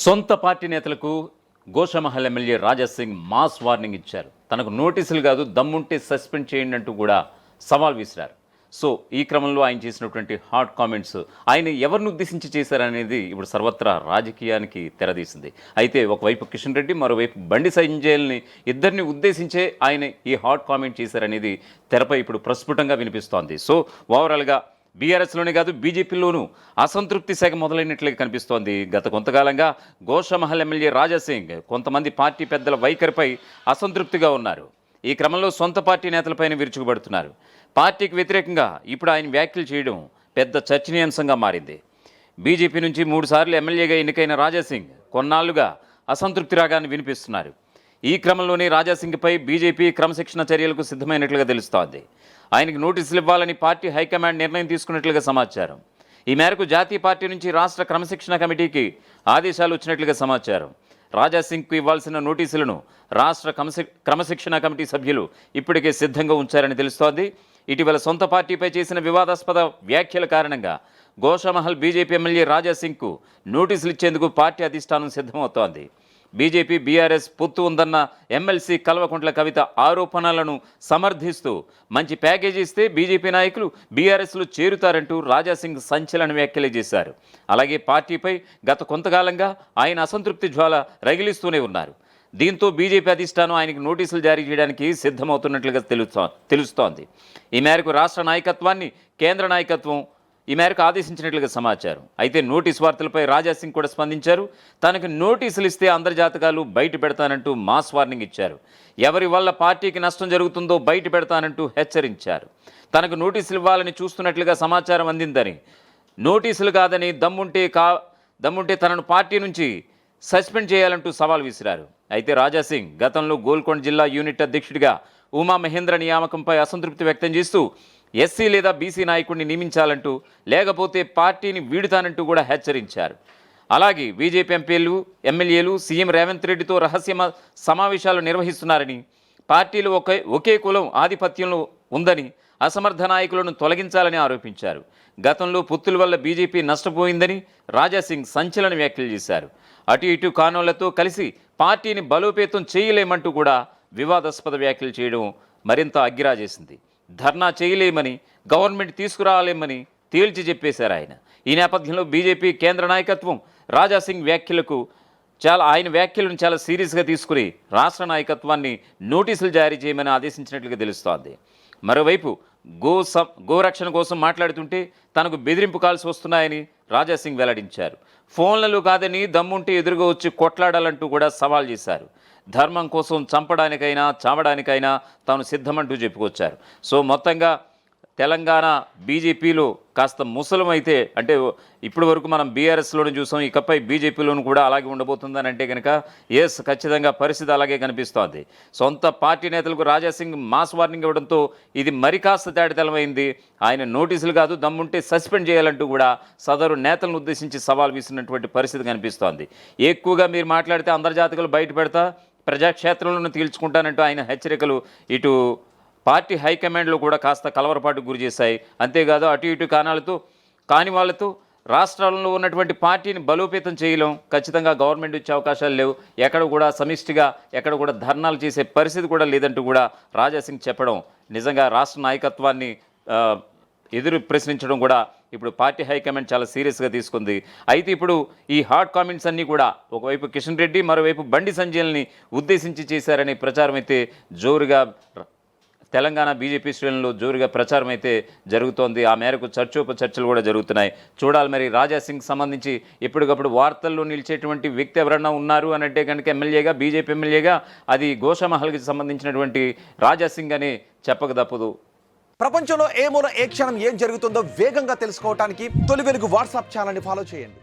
సొంత పార్టీ నేతలకు Goshamahal MLA Raja Singh mass warning ఇచ్చారు. తనకు నోటీసులు కాదు దమ్ముంటే సస్పెండ్ చేయండి అంటూ కూడా సవాల్ విసిరారు. సో ఈ క్రమంలో ఆయన చేసినటువంటి హాట్ కామెంట్స్ ఆయన ఎవరిని ఉద్దేశించి చేశారనేది ఇప్పుడు సర్వత్రా రాజకీయానికి తెరదీసింది. అయితే ఒకవైపు కిషన్ రెడ్డి, మరోవైపు బండి సంజయ్ని ఇద్దరిని ఉద్దేశించే ఆయన ఈ హాట్ కామెంట్ చేశారనేది తెరపై ఇప్పుడు ప్రస్ఫుటంగా వినిపిస్తోంది. సో ఓవరాల్గా బీఆర్ఎస్లోనే కాదు బీజేపీలోనూ అసంతృప్తి శాఖ మొదలైనట్లుగా కనిపిస్తోంది. గత కొంతకాలంగా గోషామహల్ ఎమ్మెల్యే రాజా సింగ్ కొంతమంది పార్టీ పెద్దల వైఖరిపై అసంతృప్తిగా ఉన్నారు. ఈ క్రమంలో సొంత పార్టీ నేతలపైన విరుచుకుపడుతున్నారు. పార్టీకి వ్యతిరేకంగా ఇప్పుడు ఆయన వ్యాఖ్యలు చేయడం పెద్ద చర్చనీయాంశంగా మారింది. బీజేపీ నుంచి 3 సార్లు ఎమ్మెల్యేగా ఎన్నికైన రాజా సింగ్ కొన్నాళ్లుగా అసంతృప్తి రాగాన్ని వినిపిస్తున్నారు. ఈ క్రమంలోనే రాజా సింగ్పై బీజేపీ క్రమశిక్షణ చర్యలకు సిద్ధమైనట్లుగా తెలుస్తోంది. ఆయనకు నోటీసులు ఇవ్వాలని పార్టీ హైకమాండ్ నిర్ణయం తీసుకున్నట్లుగా సమాచారం. ఈ మేరకు జాతీయ పార్టీ నుంచి రాష్ట్ర క్రమశిక్షణ కమిటీకి ఆదేశాలు వచ్చినట్లుగా సమాచారం. రాజా సింగ్కు ఇవ్వాల్సిన నోటీసులను రాష్ట్ర క్రమశిక్షణ కమిటీ సభ్యులు ఇప్పటికే సిద్ధంగా ఉంచారని తెలుస్తోంది. ఇటీవల సొంత పార్టీపై చేసిన వివాదాస్పద వ్యాఖ్యల కారణంగా గోషామహల్ బీజేపీ ఎమ్మెల్యే రాజా సింగ్కు నోటీసులు ఇచ్చేందుకు పార్టీ అధిష్టానం సిద్ధమవుతోంది. బీజేపీ బీఆర్ఎస్ పొత్తు ఉందన్న ఎమ్మెల్సీ కల్వకుంట్ల కవిత ఆరోపణలను సమర్థిస్తూ మంచి ప్యాకేజీ ఇస్తే బీజేపీ నాయకులు బీఆర్ఎస్లో చేరుతారంటూ రాజా సింగ్ సంచలన వ్యాఖ్యలు చేశారు. అలాగే పార్టీపై గత కొంతకాలంగా ఆయన అసంతృప్తి జ్వాల రగిలిస్తూనే ఉన్నారు. దీంతో బీజేపీ అధిష్టానం ఆయనకు నోటీసులు జారీ చేయడానికి సిద్ధమవుతున్నట్లుగా తెలుస్తోంది. ఈ మేరకు రాష్ట్ర నాయకత్వాన్ని కేంద్ర నాయకత్వం ఈ మేరకు ఆదేశించినట్లుగా సమాచారం. అయితే నోటీసు వార్తలపై రాజా సింగ్ కూడా స్పందించారు. తనకు నోటీసులు ఇస్తే అందరి జాతకాలు బయట పెడతానంటూ మాస్ వార్నింగ్ ఇచ్చారు. ఎవరి వల్ల పార్టీకి నష్టం జరుగుతుందో బయట పెడతానంటూ హెచ్చరించారు. తనకు నోటీసులు ఇవ్వాలని చూస్తున్నట్లుగా సమాచారం అందిందని, నోటీసులు కాదని దమ్ముంటే తనను పార్టీ నుంచి సస్పెండ్ చేయాలంటూ సవాల్ విసిరారు. అయితే రాజా సింగ్ గతంలో గోల్కొండ జిల్లా యూనిట్ అధ్యక్షుడిగా ఉమా మహేంద్ర నియామకంపై అసంతృప్తి వ్యక్తం చేస్తూ ఎస్సీ లేదా బీసీ నాయకుడిని నియమించాలంటూ, లేకపోతే పార్టీని వీడుతానంటూ కూడా హెచ్చరించారు. అలాగే బీజేపీ ఎమ్మెల్యేలు సీఎం రేవంత్ రెడ్డితో రహస్య సమావేశాలు నిర్వహిస్తున్నారని, పార్టీలు ఒకే కులం ఆధిపత్యంలో ఉందని, అసమర్థ నాయకులను తొలగించాలని ఆరోపించారు. గతంలో పొత్తుల వల్ల బీజేపీ నష్టపోయిందని రాజా సింగ్ సంచలన వ్యాఖ్యలు చేశారు. అటు ఇటు కానోళ్లతో కలిసి పార్టీని బలోపేతం చేయలేమంటూ కూడా వివాదాస్పద వ్యాఖ్యలు చేయడం మరింత అగ్గిరాజేసింది. ధర్నా చేయలేమని, గవర్నమెంట్ తీసుకురాలేమని తేల్చి చెప్పేశారు ఆయన. ఈ నేపథ్యంలో బీజేపీ కేంద్ర నాయకత్వం రాజా సింగ్ ఆయన వ్యాఖ్యలను చాలా సీరియస్గా తీసుకుని రాష్ట్ర నాయకత్వాన్ని నోటీసులు జారీ చేయమని ఆదేశించినట్లుగా తెలుస్తోంది. మరోవైపు గోరక్షణ కోసం మాట్లాడుతుంటే తనకు బెదిరింపు కాల్స్ వస్తున్నాయని రాజా సింగ్ వెల్లడించారు. ఫోన్లలో కాదని దమ్ముంటే ఎదురుగా వచ్చి కొట్లాడాలంటూ కూడా సవాల్ చేశారు. ధర్మం కోసం చంపడానికైనా చావడానికైనా తాను సిద్ధమంటూ చెప్పుకొచ్చారు. సో మొత్తంగా తెలంగాణ బీజేపీలో కాస్త ముసలమైతే, అంటే ఇప్పటి వరకు మనం బీఆర్ఎస్లోనే చూసాం, ఇకపై బీజేపీలోనూ కూడా అలాగే ఉండబోతుందని అంటే కనుక ఖచ్చితంగా పరిస్థితి అలాగే కనిపిస్తోంది. సొంత పార్టీ నేతలకు రాజా సింగ్ మాస్ వార్నింగ్ ఇవ్వడంతో ఇది మరి కాస్త తేటతెల్లమైంది. ఆయన నోటీసులు కాదు దమ్ముంటే సస్పెండ్ చేయాలంటూ కూడా సదరు నేతలను ఉద్దేశించి సవాల్ విసిరినటువంటి పరిస్థితి కనిపిస్తోంది. ఎక్కువగా మీరు మాట్లాడితే అంతర్జాతకులు బయట పెడతా, ప్రజాక్షేత్రంలోనూ తేల్చుకుంటానంటూ ఆయన హెచ్చరికలు ఇటు పార్టీ హైకమాండ్లో కూడా కాస్త కలవరపాటుకు గురి చేశాయి. అంతేకాదు అటు ఇటు కాని వాళ్ళతో రాష్ట్రాల్లో ఉన్నటువంటి పార్టీని బలోపేతం చేయలేం, ఖచ్చితంగా గవర్నమెంట్ వచ్చే అవకాశాలు లేవు, ఎక్కడ కూడా సమిష్టిగా ఎక్కడ కూడా ధర్నాలు చేసే పరిస్థితి కూడా లేదంటూ కూడా రాజా సింగ్ చెప్పడం నిజంగా రాష్ట్ర నాయకత్వాన్ని ఎదురు ప్రశ్నించడం కూడా ఇప్పుడు పార్టీ హైకమాండ్ చాలా సీరియస్గా తీసుకుంది. అయితే ఇప్పుడు ఈ హాట్ కామెంట్స్ అన్నీ కూడా ఒకవైపు కిషన్ రెడ్డి, మరోవైపు బండి సంజయ్ని ఉద్దేశించి చేశారనే ప్రచారం అయితే జోరుగా తెలంగాణ బీజేపీ శ్రేణుల్లో జోరుగా ప్రచారం అయితే జరుగుతోంది. ఆ మేరకు చర్చలు కూడా జరుగుతున్నాయి. చూడాలి మరి రాజా సింగ్ సంబంధించి ఎప్పటికప్పుడు వార్తల్లో నిలిచేటువంటి వ్యక్తి ఎవరన్నా ఉన్నారు అని అంటే కనుక ఎమ్మెల్యేగా, బీజేపీ ఎమ్మెల్యేగా అది గోషామహల్కి సంబంధించినటువంటి రాజా సింగ్ అని చెప్పక తప్పదు. ప్రపంచంలో ఏ మూల ఏ క్షణం ఏం జరుగుతుందో వేగంగా తెలుసుకోవడానికి తొలి వెలుగు వాట్సాప్ ఛానల్ని ఫాలో చేయండి.